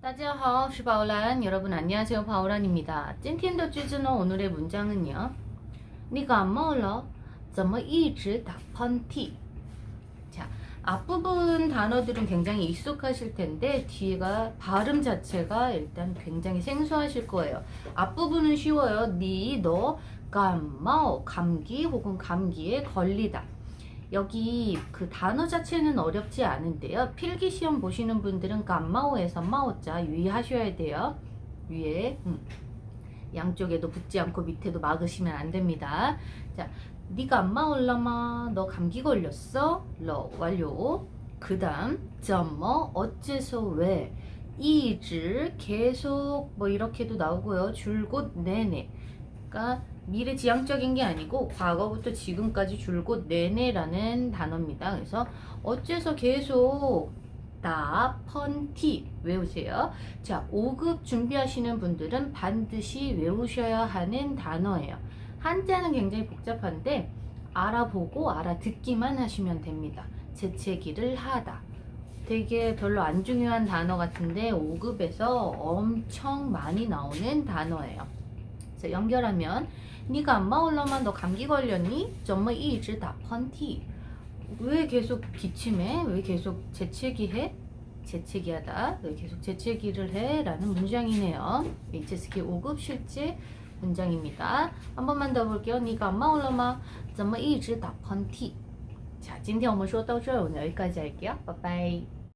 大家好,我是바오란. 여러분 안녕하세요. 바오란입니다. 今天的句子呢, 오늘의 문장은요. 니感冒了怎么一直打喷嚏? 자, 앞부분 단어들은 굉장히 익숙하실 텐데 뒤가 발음 자체가 일단 굉장히 생소하실 거예요. 앞부분은 쉬워요. 니, 너, 감마오, 감기 혹은 감기에 걸리다. 여기 그 단어 자체는 어렵지 않은데요. 필기시험 보시는 분들은 감마오에서 마오자 유의하셔야 돼요. 위에 양쪽에도 붙지 않고 밑에도 막으시면 안 됩니다. 자, 니가 감마올라마 너 감기 걸렸어? 러 완료. 그 다음 점뭐 어째서 왜 이즈 계속 뭐 이렇게도 나오고요. 줄곧 내내. 그러니까 미래지향적인 게 아니고 과거부터 지금까지 줄곧 내내라는 단어입니다. 그래서 어째서 계속 펀티 외우세요. 자, 5급 준비하시는 분들은 반드시 외우셔야 하는 단어예요. 한자는 굉장히 복잡한데 알아보고 알아듣기만 하시면 됩니다. 재채기를 하다. 되게 별로 안 중요한 단어 같은데 5급에서 엄청 많이 나오는 단어예요. 그래서 연결하면 니가 안 마올라만 너 감기 걸렸니? 정말 이즈 다 펀티. 왜 계속 기침해? 왜 계속 재채기해? 재채기하다. 왜 계속 재채기를 해? 라는 문장이네요. HSK 5급 실제 문장입니다. 한 번만 더 볼게요. 니가 안 마올라마 정말 이즈 다 펀티. 자, 今天我们说到这儿，我们여기까지 할게요. 拜拜。